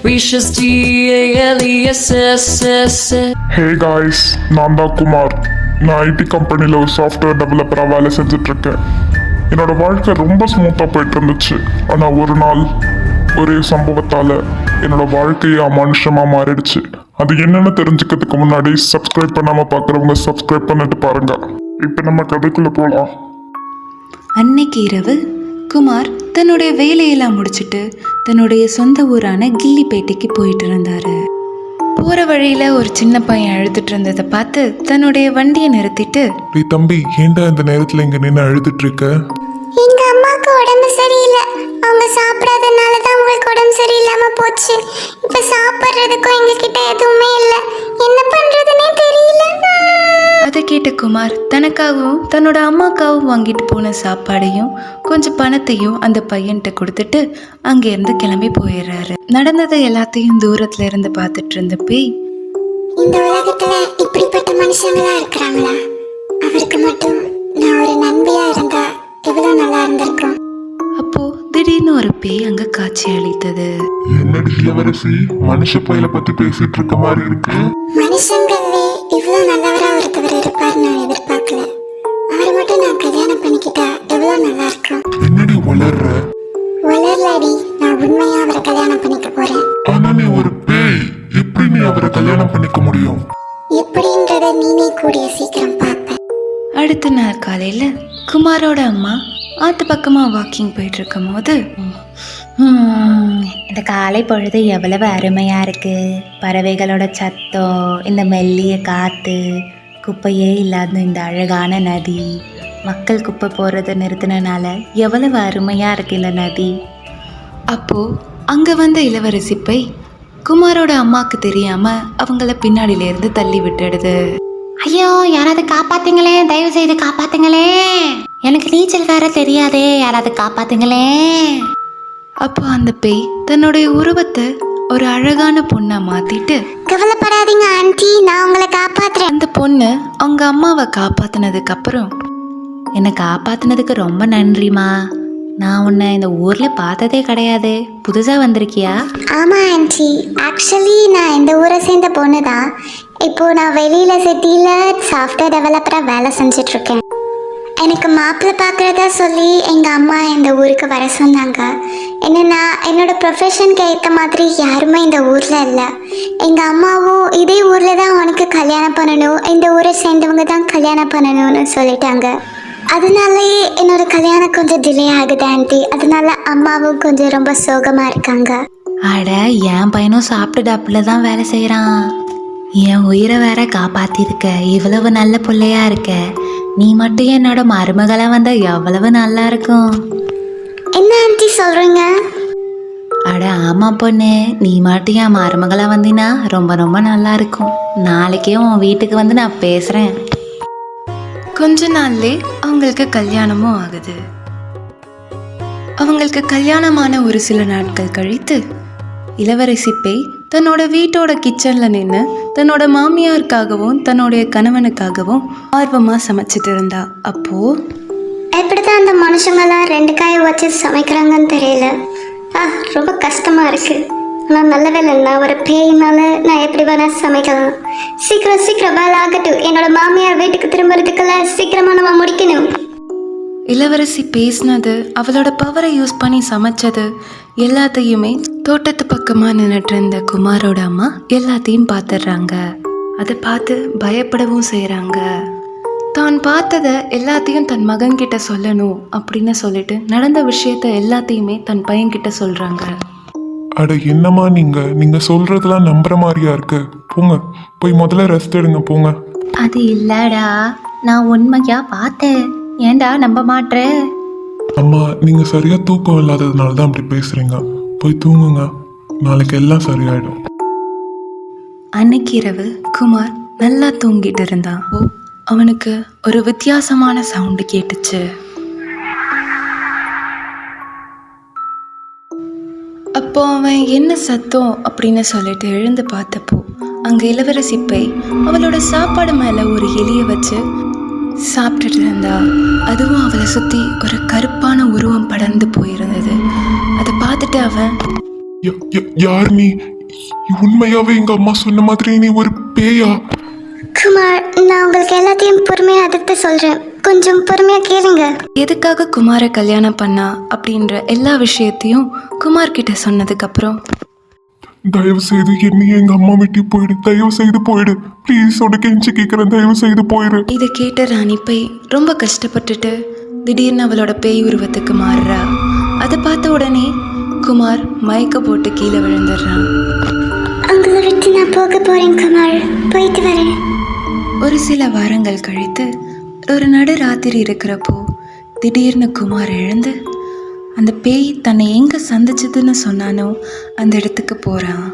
Hey guys, நான் தான் குமார். நான் ஐடி கம்பெனியில் ஒரு சாஃப்ட்வேர் டெவலப்பராக வேலை செஞ்சிட்ருக்கேன். என்னோட வாழ்க்கை ரொம்ப ஸ்மூத்தாக போயிட்டு இருந்துச்சு. ஆனால் ஒரு நாள் ஒரே சம்பவத்தால் என்னோட வாழ்க்கையே அமானுஷமாக மாறிடுச்சு. அது என்னென்னு தெரிஞ்சுக்கிறதுக்கு முன்னாடி சப்ஸ்கிரைப் பண்ணாமல் பார்க்குறவங்க சப்ஸ்கிரைப் பண்ணிட்டு பாருங்க. இப்போ நம்ம கதைக்குள்ளே போகலாம். அன்னைக்கு இரவு குமார் தன்னுடைய வேலையெல்லாம் முடிச்சுட்டு தன்னுடைய சொந்த ஊரான கில்லிப்பேட்டைக்கு போயிட்டு இருந்தாரு. போற வழியில ஒரு சின்ன பையன் அழுதுட்டு இருந்ததை பார்த்து தன்னுடைய வண்டியை நிறுத்திட்டு, தம்பி, ஏண்டா இந்த நேரத்தில் இங்கே நின்று அழுதுட்டு இருக்க? எங்க அம்மாவுக்கு உடம்பு சரியில்லை. அவங்க சாப்பிடாதனால தான் உங்களுக்கு உடம்பு சரியில்லாம போச்சு. இப்ப சாப்பிட்றதுக்கும் எங்ககிட்ட எதுவுமே இல்லை. என்ன பண்றதுன்னே தெரியல. அதை கேட்ட குமார் தனக்காகவும் தன்னோட அம்மாக்காகவும் வாங்கிட்டு போன சாப்பாடையும் கொஞ்சம் பணத்தையும் அந்த பையன்கிட்ட கொடுத்துட்டு அங்கேருந்து கிளம்பி போயிடுறாரு. நடந்ததை எல்லாத்தையும் தூரத்துல இருந்து பார்த்துட்டு இருந்த பேய், இந்த உலகத்துல இப்படிப்பட்ட மனுஷங்களா இருக்கிறாங்களா? அவருக்கு மட்டும் நான் ஒரு நண்பியா இருந்தா எவ்வளவு நல்லா இருந்திருக்கும். அப்போ திடீர்னு ஒரு பேய் அங்க காட்சி அளித்தது. என்னடி இளவரசி, மனுஷ பையில பத்தி பேசிட்டு இருக்க மாதிரி இருக்கு. மனுஷங்களே இவ்வளவு நல்லவரா ஒருத்தவர் இருப்பார் நான் எதிர்பார்க்கல. அவரை மட்டும் நான் கல்யாணம் பண்ணிக்கிட்டா எவ்வளவு நல்லா இருக்கும். என்னடி வளர்ற? வளரலடி, நான் உண்மையா அவரை கல்யாணம் பண்ணிக்க போறேன். ஆனா நீ ஒரு பேய், எப்படி நீ அவரை கல்யாணம் பண்ணிக்க முடியும்? எப்படின்றத நீனே கூடிய சீக்கிரம் பார்ப்ப. அடுத்த நாள் காலையில குமாரோட அம்மா ஆத்து பக்கமா வாக்கிங் போயிட்டு இருக்கும் போது, இந்த காலை பொழுது எவ்வளவு அருமையாக இருக்குது. பறவைகளோட சத்தம், இந்த மெல்லிய காற்று, குப்பையே இல்லாத இந்த அழகான நதி, மக்கள் குப்பை போடுறதை நிறுத்தினால எவ்வளவு அருமையாக இருக்குது இந்த நதி. அப்போ அங்க வந்த இளவரசி போய் குமாரோட அம்மாக்கு தெரியாம அவங்கள பின்னாடியில தள்ளி விட்டுடுது. ஐயோ, யாராவது காப்பாத்துங்களே, தயவு செய்து காப்பாத்துங்களே, எனக்கு நீச்சல் வேற தெரியாதே, யாராவது காப்பாத்துங்களே. அப்போ அந்த பேய் தன்னுடைய உருவத்தை ஒரு அழகான பொண்ணா மாத்திட்டு, கவலைப்படாதீங்க ஆண்டி, நான் உங்களை காப்பாத்துறேன். அந்த பொண்ணு அவங்க அம்மாவை காப்பாத்தினதுக்கு அப்புறம், என்னை காப்பாத்துனதுக்கு ரொம்ப நன்றிமா. நான் உன்னை இந்த ஊரில் பார்த்ததே கிடையாது, புதுசாக வந்திருக்கியா? ஆமாம் ஆண்டி, ஆக்சுவலி நான் இந்த ஊரை சேர்ந்த பொண்ணு தான். இப்போது நான் வெளியில் சிட்டியில் சாஃப்ட்வேர் டெவலப்பராக வேலை செஞ்சிட்ருக்கேன். எனக்கு மாப்பிள்ளை பார்க்குறதா சொல்லி எங்கள் அம்மா இந்த ஊருக்கு வர சொன்னாங்க. என்னென்னா என்னோடய ப்ரொஃபஷனுக்கு ஏற்ற மாதிரி யாருமே இந்த ஊரில் இல்லை. எங்கள் அம்மாவும் இதே ஊரில் தான் உனக்கு கல்யாணம் பண்ணணும், இந்த ஊரை சேர்ந்தவங்க தான் கல்யாணம் பண்ணணும்னு சொல்லிட்டாங்க. அதனாலேயே என்னோட கல்யாணம் கொஞ்சம் டிலே ஆகுது ஆண்டி. அதனால அம்மாவும் கொஞ்சம் ரொம்ப சோகமாக இருக்காங்க. அட, என் பையனும் சாப்பிட்டு டப்பில் தான் வேலை செய்கிறான். என் உயிரை வேற காப்பாற்றிருக்க, இவ்வளவு நல்ல பிள்ளையா இருக்க. நீ மட்டும் என்னோட மருமகளாக வந்தால் எவ்வளவு நல்லா இருக்கும். என்ன ஆண்டி சொல்கிறீங்க? அட ஆமாம் பொண்ணு, நீ மட்டும் என் மருமகளாக வந்தினா ரொம்ப ரொம்ப நல்லா இருக்கும். நாளைக்கே உன் வீட்டுக்கு வந்து நான் பேசுகிறேன். கொஞ்ச நாள்லே அவங்களுக்கு கல்யாணமும் ஆகுது. அவங்களுக்கு கல்யாணமான ஒரு சில நாட்கள் கழித்து இளவரசி பேய் தன்னோட வீட்டோட கிச்சன்ல நின்று தன்னோட மாமியாருக்காகவும் தன்னுடைய கணவனுக்காகவும் ஆர்வமா சமைச்சிட்டு இருந்தா. அப்போ எப்படிதான் அந்த மனுஷங்களாம் 2 காயை வச்சு சமைக்கிறாங்கன்னு தெரியல. ரொம்ப கஷ்டமா இருக்கு. ஆனால் நல்ல வேலை, நான் ஒரு பேயினால நான் எப்படி வேணா சமைக்கலாம். சீக்கிரம் சீக்கிரம் வேலை ஆகட்டும். என்னோட மாமியார் வீட்டுக்கு திரும்புறதுக்குள்ள சீக்கிரமா நம்ம முடிக்கணும். இளவரசி பேசினது, அவளோட பவரை யூஸ் பண்ணி சமைச்சது எல்லாத்தையுமே தோட்டத்து பக்கமா நின்றுட்டு இருந்த குமாரோட அம்மா எல்லாத்தையும் பார்த்துடுறாங்க. அதை பார்த்து பயப்படவும் செய்கிறாங்க. தான் பார்த்ததை எல்லாத்தையும் தன் மகன்கிட்ட சொல்லணும் அப்படின்னு சொல்லிட்டு நடந்த விஷயத்த எல்லாத்தையுமே தன் பையன்கிட்ட சொல்றாங்க. அட என்னம்மா நீங்க சொல்றதெல்லாம் நம்புற மாதிரியா இருக்கு. போங்க, போய் முதல்ல ரெஸ்ட் எடுங்க, போங்க. அது இல்லடா, நான் உண்மையா பார்த்தேன். ஏண்டா நம்ப மாட்டே? அம்மா, நீங்க சரியா தூக்கம் இல்லாததுனால தான் அப்படி பேசுறீங்க. போய் தூங்குங்க, நாளைக்கு எல்லாம் சரியாயிடும். அன்னைக்கு இரவு குமார் நல்லா தூங்கிட்டு இருந்தான். அவனுக்கு ஒரு வித்தியாசமான சவுண்டு கேட்டுச்சு. அப்போ அவன் என்ன சத்தம் அப்படின்னு சொல்லிட்டு எழுந்து பார்த்தப்போ அங்க இளவரசி போய் அவளோட சாப்பாடு மேல ஒரு எலியை வச்சு சாப்பிட்டுட்டு இருந்தா. அதுவும் அவளை சுற்றி ஒரு கருப்பான உருவம் படர்ந்து போயிருந்தது. அதை பார்த்துட்டு அவன், யார் நீ? உண்மையாவே எங்க அம்மா சொன்ன மாதிரி நீ ஒரு பேயா? குமார், நான் உங்களுக்கு எல்லாத்தையும் பொறுமையாக அடுத்து சொல்கிறேன், கொஞ்சம் பொறுமையாக கேளுங்க. எதுக்காக குமாரை கல்யாணம் பண்ணா அப்படின்ற எல்லா விஷயத்தையும் குமார் கிட்ட சொன்னதுக்கப்புறம் தயவு செய்து என்னையும் எங்க அம்மா விட்டு போயிடு, தயவு செய்து போயிடு ப்ளீஸ், உனக்கு எஞ்சி கேட்குறேன், தயவு செய்து போயிடு. இதை கேட்ட ராணி பேய் ரொம்ப கஷ்டப்பட்டுட்டு திடீர்னு அவளோட பேய் உருவத்துக்கு மாறுறா. அதை பார்த்த உடனே குமார் மயக்க போட்டு கீழே விழுந்துடுறான். உங்களை விட்டு நான் போக போகிறேன் குமார், போயிட்டு வரேன். ஒரு சில வாரங்கள் கழித்து ஒரு நடு ராத்திரி இருக்கிறப்போ திடீர்னு குமார் எழுந்து அந்த பேய் தன்னை எங்கே சந்திச்சதுன்னு சொன்னானோ அந்த இடத்துக்கு போகிறான்.